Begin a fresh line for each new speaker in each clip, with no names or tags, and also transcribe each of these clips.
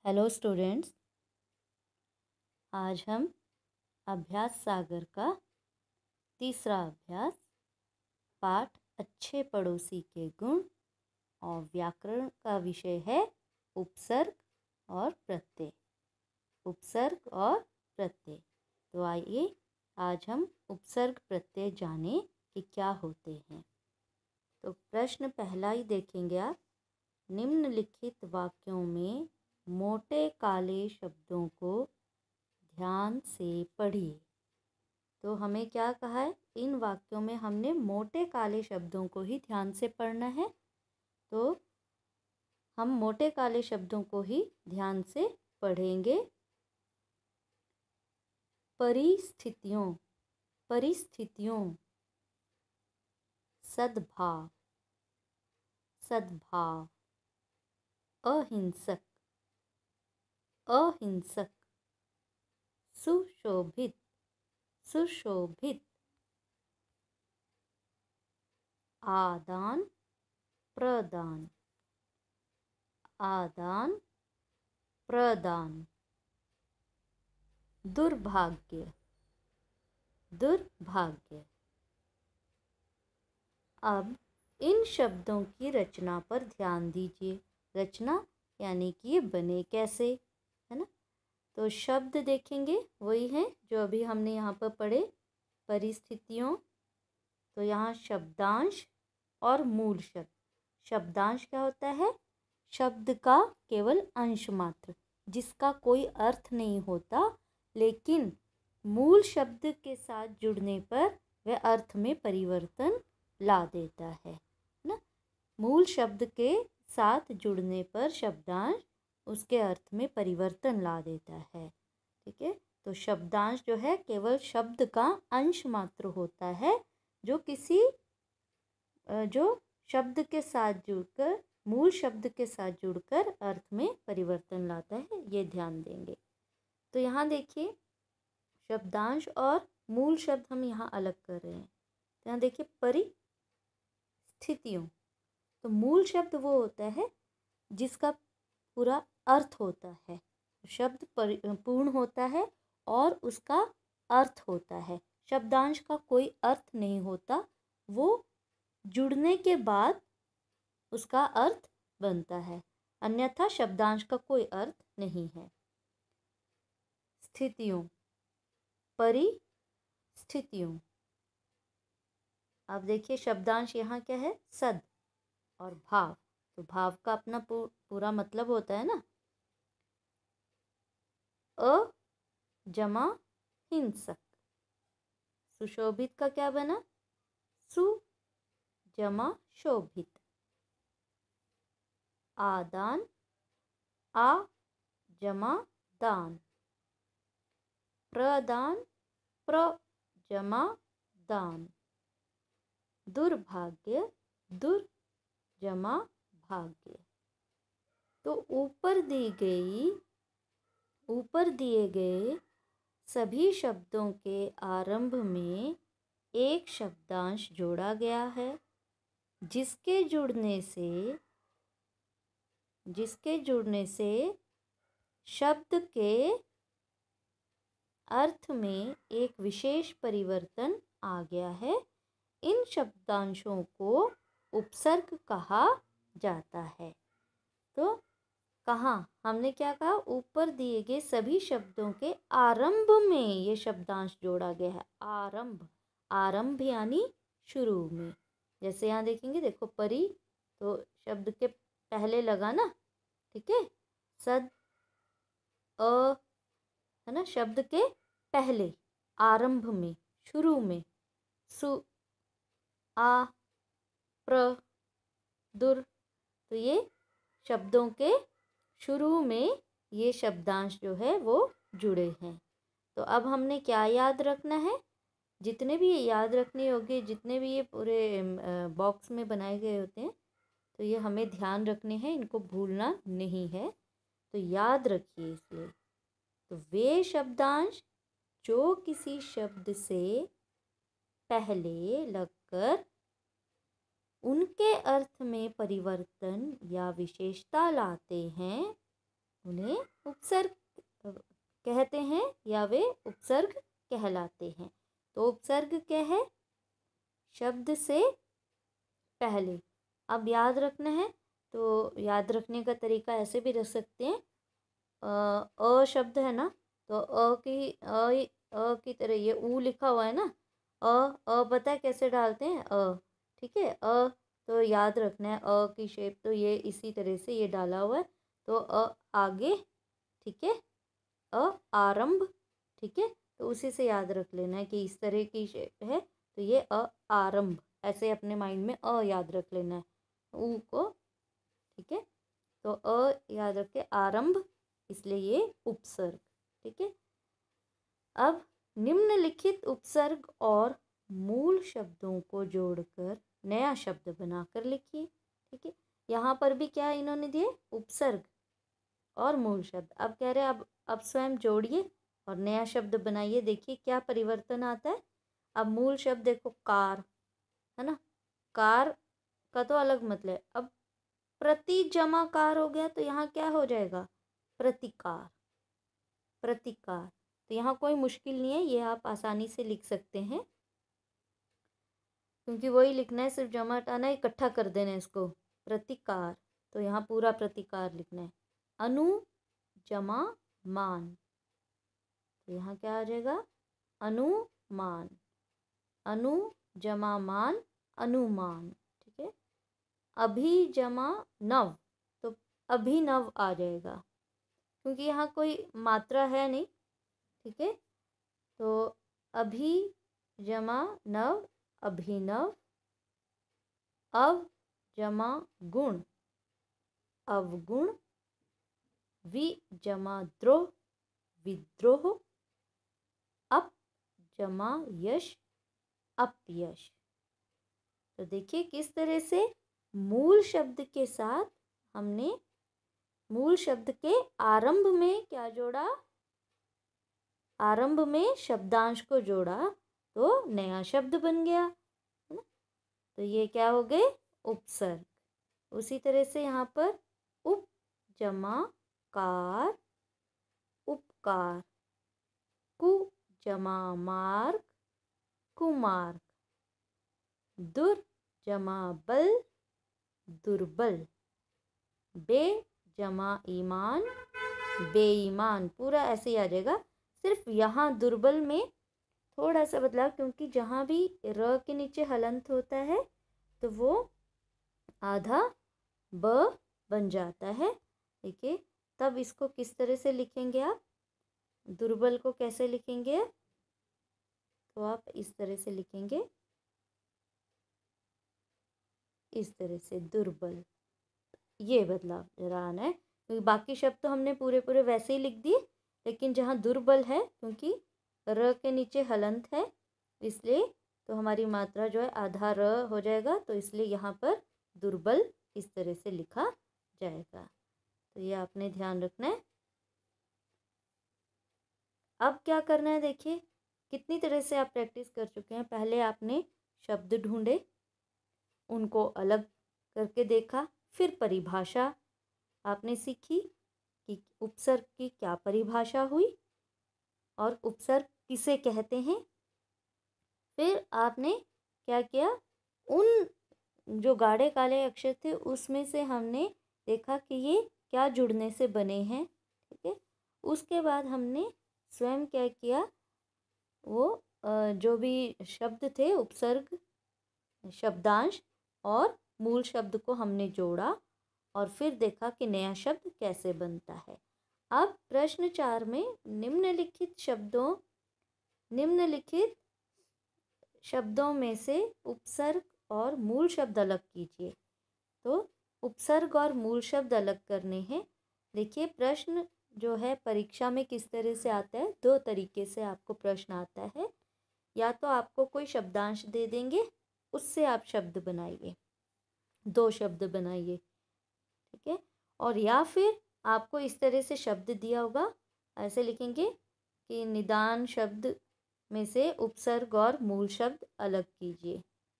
Hello students, आज हम अभ्यास सागर का तीसरा अभ्यास पाठ अच्छे पड़ोसी के गुण और व्याकरण का विषय है उपसर्ग और प्रत्यय। उपसर्ग और प्रत्यय। तो आइए आज हम उपसर्ग प्रत्यय जानें कि क्या होते हैं। तो प्रश्न पहला ही देखेंगे आप। निम्नलिखित वाक्यों में मोटे काले शब्दों को ध्यान से पढ़िए। तो हमें क्या कहा है, इन वाक्यों में हमने मोटे काले शब्दों को ही ध्यान से पढ़ना है। तो हम मोटे काले शब्दों को ही ध्यान से पढ़ेंगे। परिस्थितियों, परिस्थितियों, सद्भाव, सद्भाव, अहिंसक, अहिंसक, सुशोभित, सुशोभित, आदान प्रदान, आदान प्रदान, दुर्भाग्य, दुर्भाग्य। अब इन शब्दों की रचना पर ध्यान दीजिए। रचना यानी कि ये बने कैसे, है ना। तो शब्द देखेंगे वही हैं जो अभी हमने यहाँ पर पढ़े। परिस्थितियों, तो यहाँ शब्दांश और मूल शब्द। शब्दांश क्या होता है? शब्द का केवल अंश मात्र, जिसका कोई अर्थ नहीं होता, लेकिन मूल शब्द के साथ जुड़ने पर वह अर्थ में परिवर्तन ला देता है ना। मूल शब्द के साथ जुड़ने पर शब्दांश उसके अर्थ में परिवर्तन ला देता है। ठीक है। तो शब्दांश जो है केवल शब्द का अंश मात्र होता है, जो किसी जो शब्द के साथ जुड़कर, मूल शब्द के साथ जुड़कर अर्थ में परिवर्तन लाता है। ये ध्यान देंगे। तो यहाँ देखिए, शब्दांश और मूल शब्द हम यहाँ अलग कर रहे हैं। तो यहाँ देखिए, परिस्थितियों, तो मूल शब्द वो होता है जिसका पूरा अर्थ होता है। शब्द पूर्ण होता है और उसका अर्थ होता है। शब्दांश का कोई अर्थ नहीं होता, वो जुड़ने के बाद उसका अर्थ बनता है, अन्यथा शब्दांश का कोई अर्थ नहीं है। स्थितियों, परिस्थितियों। अब देखिए, शब्दांश यहाँ क्या है? सद और भाव। तो भाव का अपना पूरा मतलब होता है ना। अ जमा हिंसक। सुशोभित का क्या बना? सु जमा शोभित। आदान, आ जमा दान। प्रदान, प्र जमा दान। दुर्भाग्य, दुर जमा भाग्य। तो ऊपर दिए गए सभी शब्दों के आरंभ में एक शब्दांश जोड़ा गया है, जिसके जुड़ने से शब्द के अर्थ में एक विशेष परिवर्तन आ गया है। इन शब्दांशों को उपसर्ग कहा जाता है। तो कहाँ हमने क्या कहा? ऊपर दिए गए सभी शब्दों के आरंभ में ये शब्दांश जोड़ा गया है। आरंभ, आरंभ यानी शुरू में। जैसे यहाँ देखेंगे, देखो, परी तो शब्द के पहले लगा ना, ठीक है। सद, अ, है ना, शब्द के पहले, आरंभ में, शुरू में। सु, आ, प्र, दुर। तो ये शब्दों के शुरू में ये शब्दांश जो है वो जुड़े हैं। तो अब हमने क्या याद रखना है? जितने भी ये याद रखने योग्य, जितने भी ये पूरे बॉक्स में बनाए गए होते हैं, तो ये हमें ध्यान रखने हैं, इनको भूलना नहीं है। तो याद रखिए इसलिए। तो वे शब्दांश जो किसी शब्द से पहले लगकर उनके अर्थ में परिवर्तन या विशेषता लाते हैं, उन्हें उपसर्ग कहते हैं या वे उपसर्ग कहलाते हैं। तो उपसर्ग क्या है? शब्द से पहले। अब याद रखना है, तो याद रखने का तरीका ऐसे भी रख सकते हैं। अ शब्द है ना, तो अ की तरह ये ऊ लिखा हुआ है ना, पता है कैसे डालते हैं? ठीक है, तो याद रखना है अ की शेप तो ये इसी तरह से ये डाला हुआ है, तो आगे, ठीक है, आरंभ, ठीक है, तो उसी से याद रख लेना है कि इस तरह की शेप है, तो ये आरंभ, ऐसे अपने माइंड में याद रख लेना है ऊ को, ठीक है। तो याद रखे आरंभ, इसलिए ये उपसर्ग, ठीक है। अब निम्नलिखित उपसर्ग और मूल शब्दों को जोड़कर नया शब्द बनाकर लिखिए, ठीक है। यहाँ पर भी क्या इन्होंने दिए? उपसर्ग और मूल शब्द। अब कह रहे हैं अब स्वयं जोड़िए और नया शब्द बनाइए। देखिए क्या परिवर्तन आता है। अब मूल शब्द देखो कार, है ना, कार का तो अलग मतलब है। अब प्रति जमा कार हो गया, तो यहाँ क्या हो जाएगा? प्रतिकार, प्रतिकार। तो यहाँ कोई मुश्किल नहीं है, ये आप आसानी से लिख सकते हैं, क्योंकि वही लिखना है, सिर्फ जमा हटाना है, इकट्ठा कर देना है इसको, प्रतिकार। तो यहाँ पूरा प्रतिकार लिखना है। अनु जमा मान, तो यहाँ क्या आ जाएगा? अनुमान, अनु जमा मान, अनुमान, ठीक है। अभी जमा नव, तो अभिनव आ जाएगा, क्योंकि यहाँ कोई मात्रा है नहीं, ठीक है। तो अभी जमा नव, अभिनव। अव जमा गुण, अवगुण। वि जमा द्रोह, विद्रोह। अप जमा यश, अपयश। तो देखिए किस तरह से मूल शब्द के साथ हमने मूल शब्द के आरंभ में क्या जोड़ा? आरंभ में शब्दांश को जोड़ा, तो नया शब्द बन गया, है ना। तो ये क्या हो गए? उपसर्ग। उसी तरह से यहाँ पर उप जमा कार, उपकार। कु जमा मार्ग, कुमार्ग। दुर जमा बल, दुर्बल। बे जमा ईमान, बेईमान। पूरा ऐसे ही आ जाएगा, सिर्फ यहाँ दुर्बल में थोड़ा सा बदलाव, क्योंकि जहाँ भी र के नीचे हलंत होता है तो वो आधा ब बन जाता है, ठीक है। तब इसको किस तरह से लिखेंगे आप? दुर्बल को कैसे लिखेंगे? तो आप इस तरह से लिखेंगे, इस तरह से, दुर्बल। ये बदलाव जरा आना है, क्योंकि बाकी शब्द तो हमने पूरे पूरे वैसे ही लिख दिए, लेकिन जहाँ दुर्बल है, क्योंकि र के नीचे हलंत है, इसलिए तो हमारी मात्रा जो है आधा र हो जाएगा, तो इसलिए यहाँ पर दुर्बल इस तरह से लिखा जाएगा। तो ये आपने ध्यान रखना है। अब क्या करना है, देखिए कितनी तरह से आप प्रैक्टिस कर चुके हैं। पहले आपने शब्द ढूंढे, उनको अलग करके देखा, फिर परिभाषा आपने सीखी कि उपसर्ग की क्या परिभाषा हुई और उपसर्ग किसे कहते हैं। फिर आपने क्या किया, उन जो गाढ़े काले अक्षर थे उसमें से हमने देखा कि ये क्या जुड़ने से बने हैं, ठीक है। उसके बाद हमने स्वयं क्या किया, वो जो भी शब्द थे, उपसर्ग, शब्दांश और मूल शब्द को हमने जोड़ा और फिर देखा कि नया शब्द कैसे बनता है। अब प्रश्न 4 में निम्नलिखित शब्दों में से उपसर्ग और मूल शब्द अलग कीजिए। तो उपसर्ग और मूल शब्द अलग करने हैं। देखिए प्रश्न जो है परीक्षा में किस तरह से आता है, दो तरीके से आपको प्रश्न आता है। या तो आपको कोई शब्दांश दे देंगे, उससे आप शब्द बनाइए, 2 शब्द बनाइए, ठीक है। और या फिर आपको इस तरह से शब्द दिया होगा, ऐसे लिखेंगे कि निदान शब्द में से उपसर्ग और मूल शब्द अलग कीजिए,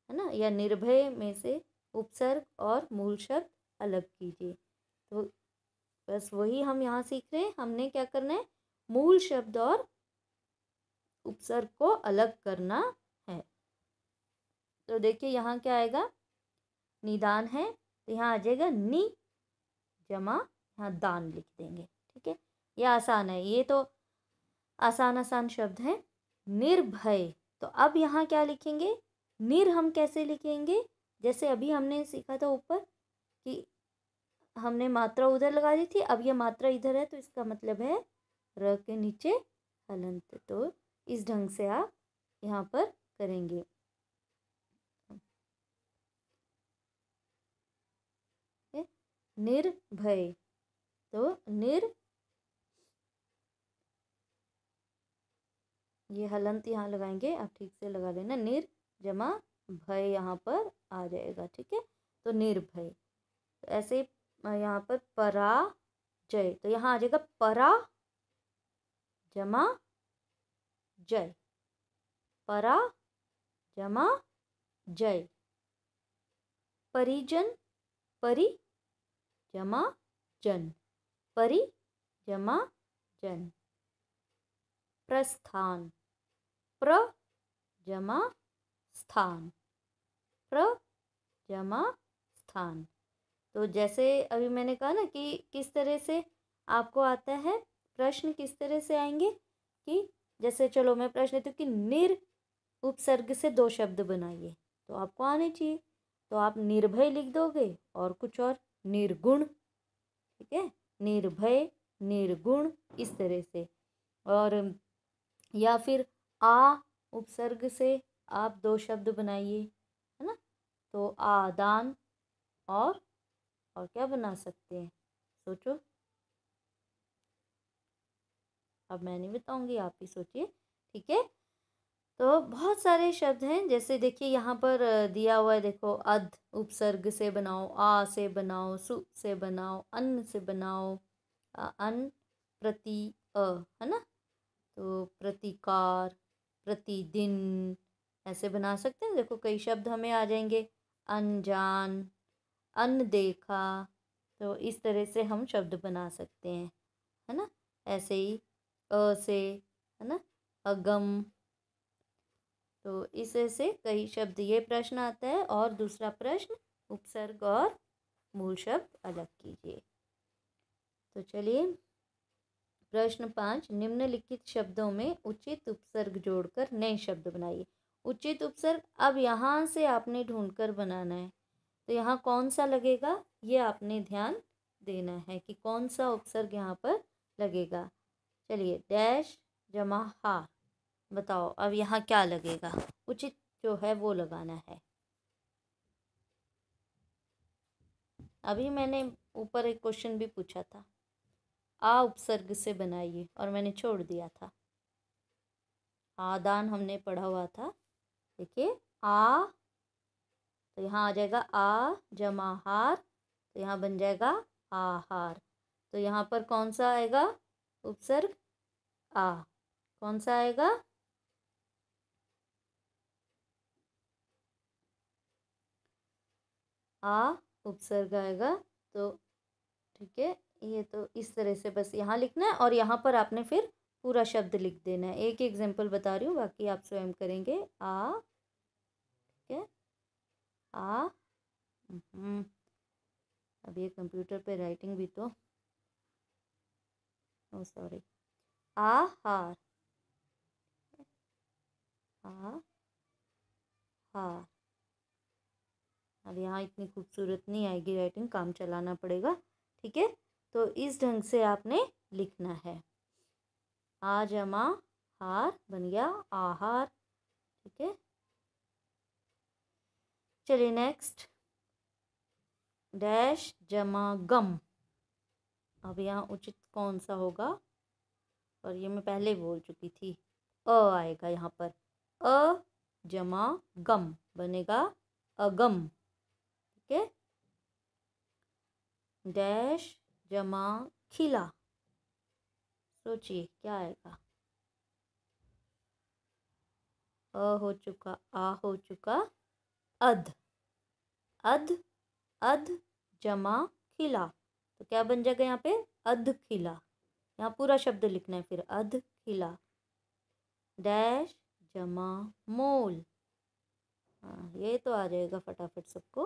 है ना, या निर्भय में से उपसर्ग और मूल शब्द अलग कीजिए। तो बस वही हम यहाँ सीख रहे हैं। हमने क्या करना है, मूल शब्द और उपसर्ग को अलग करना है। तो देखिए यहाँ क्या आएगा, निदान है तो यहाँ आ जाएगा नि जमा यहाँ दान लिख देंगे। ठीक है, ये आसान है, ये तो आसान आसान शब्द है। निर्भय, तो अब यहाँ क्या लिखेंगे, निर हम कैसे लिखेंगे, जैसे अभी हमने सीखा था ऊपर कि हमने मात्रा उधर लगा दी थी, अब ये मात्रा इधर है तो इसका मतलब है र के नीचे हलंत। तो इस ढंग से आप यहाँ पर करेंगे। निर्भय, तो ये हलंत यहाँ लगाएंगे, आप ठीक से लगा लेना। निर जमा भय यहाँ पर आ जाएगा। ठीक है, तो निर्भय। तो ऐसे यहाँ पर पराजय, तो यहाँ आ जाएगा परा जमा जय, परा जमा जय। परिजन, परि जमा जन, परि जमा जन। प्रस्थान, प्र जमा स्थान, प्र जमा स्थान। तो जैसे अभी मैंने कहा ना कि किस तरह से आपको आता है प्रश्न, किस तरह से आएंगे कि जैसे चलो मैं प्रश्न देती हूँ कि निर उपसर्ग से 2 शब्द बनाइए, तो आपको आने चाहिए। तो आप निर्भय लिख दोगे और कुछ और निर्गुण। ठीक है, निर्भय निर्गुण इस तरह से। और या फिर आ उपसर्ग से आप 2 शब्द बनाइए, है ना। तो आदान और क्या बना सकते हैं, सोचो। अब मैं नहीं बताऊंगी, आप ही सोचिए। ठीक है, तो बहुत सारे शब्द हैं। जैसे देखिए यहाँ पर दिया हुआ है, देखो अध उपसर्ग से बनाओ, आ से बनाओ, सु से बनाओ, अन्न से बनाओ, अन प्रति अ, है ना। तो प्रतिकार, प्रतिदिन ऐसे बना सकते हैं। देखो कई शब्द हमें आ जाएंगे, अनजान, अनदेखा। तो इस तरह से हम शब्द बना सकते हैं, है ना। ऐसे ही अ से, है ना, अगम। तो इस से कई शब्द, ये प्रश्न आता है। और दूसरा प्रश्न, उपसर्ग और मूल शब्द अलग कीजिए। तो चलिए प्रश्न 5, निम्नलिखित शब्दों में उचित उपसर्ग जोड़कर नए शब्द बनाइए। उचित उपसर्ग अब यहाँ से आपने ढूंढकर बनाना है। तो यहाँ कौन सा लगेगा ये आपने ध्यान देना है कि कौन सा उपसर्ग यहाँ पर लगेगा। चलिए डैश जमा हार, बताओ अब यहाँ क्या लगेगा, उचित जो है वो लगाना है। अभी मैंने ऊपर एक क्वेश्चन भी पूछा था, आ उपसर्ग से बनाइए, और मैंने छोड़ दिया था। आदान हमने पढ़ा हुआ था। देखिए आ, तो यहाँ आ जाएगा आ जमा हार, तो यहाँ बन जाएगा आहार। तो यहाँ पर कौन सा आएगा उपसर्ग, आ। कौन सा आएगा, आ उपसर्ग आएगा। तो ठीक है, ये तो इस तरह से बस यहाँ लिखना है, और यहाँ पर आपने फिर पूरा शब्द लिख देना है। एक एग्जाम्पल बता रही हूँ, बाकी आप स्वयं करेंगे। आ, ठीक है, आ, अब ये कंप्यूटर पे राइटिंग भी तो, ओ सॉरी, आहार, आ हार। अब यहाँ इतनी खूबसूरत नहीं आएगी राइटिंग, काम चलाना पड़ेगा। ठीक है, तो इस ढंग से आपने लिखना है। आ जमा हार बन गया आहार। ठीक है, चलिए नेक्स्ट, डैश जमा गम। अब यहाँ उचित कौन सा होगा, और ये मैं पहले बोल चुकी थी। अ आएगा यहाँ पर, अ जमा गम बनेगा अगम। ठीक है, डैश जमा खिला, सोचिए क्या आएगा। अ हो चुका, आ हो चुका, अध, अध, अध जमा खिला, तो क्या बन जाएगा यहाँ पे, अध खिला, यहाँ पूरा शब्द लिखना है फिर अध खिला। डैश जमा मोल, हाँ ये तो आ जाएगा फटाफट सबको।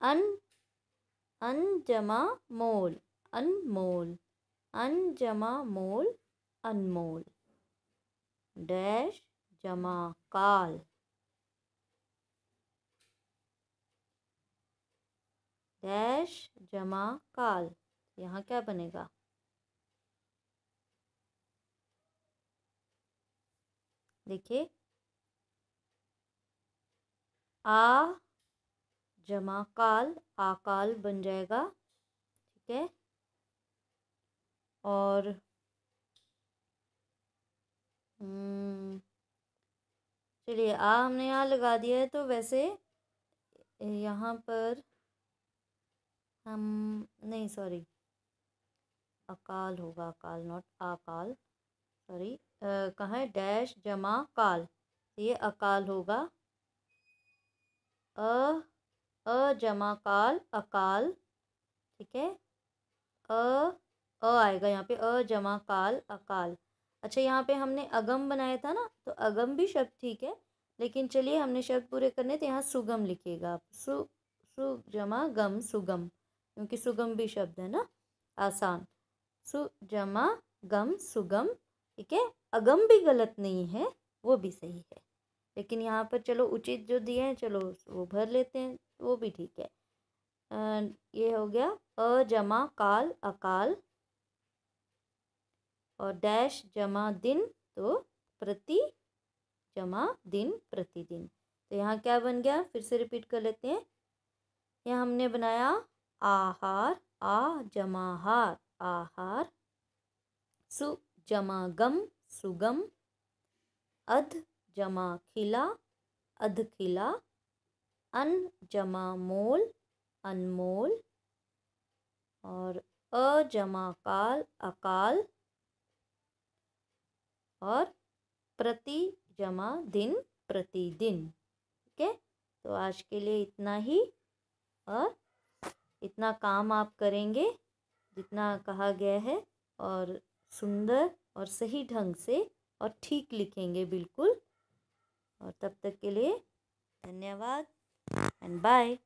अन जमा मोल अनमोल, अन जमा मोल अनमोल। डैश जमा काल, डैश जमा काल, यहाँ क्या बनेगा? देखिए आ जमा काल, आकाल बन जाएगा, ठीक है। और चलिए आ हमने यहाँ लगा दिया है, तो वैसे यहाँ पर हम नहीं, सॉरी अकाल होगा, अकाल नॉट आकाल, सॉरी। कहाँ है? डैश जमा काल, ये अकाल होगा। जमा काल अकाल, ठीक है। आएगा यहाँ पे, जमा काल अकाल। अच्छा यहाँ पे हमने अगम बनाया था ना, तो अगम भी शब्द ठीक है, लेकिन चलिए हमने शब्द पूरे करने, तो यहाँ सुगम लिखिएगा आप। सु जमा गम सुगम, क्योंकि सुगम भी शब्द है ना, आसान। सु जमा गम सुगम, ठीक है। अगम भी गलत नहीं है, वो भी सही है, लेकिन यहाँ पर चलो उचित जो दिए हैं चलो वो भर लेते हैं, वो भी ठीक है। ये हो गया जमा काल अकाल, और डैश जमा दिन, तो प्रति जमा दिन प्रतिदिन। तो यहाँ क्या बन गया, फिर से रिपीट कर लेते हैं। यहाँ हमने बनाया आहार, आ जमा हार आहार। सु जमा गम सुगम। अध जमा खिला अध खिला। अन जमा मोल अनमोल। और जमा काल अकाल। और प्रति जमा दिन प्रतिदिन, ठीक है। तो आज के लिए इतना ही, और इतना काम आप करेंगे जितना कहा गया है, और सुंदर और सही ढंग से और ठीक लिखेंगे बिल्कुल। और तब तक के लिए धन्यवाद एंड बाय।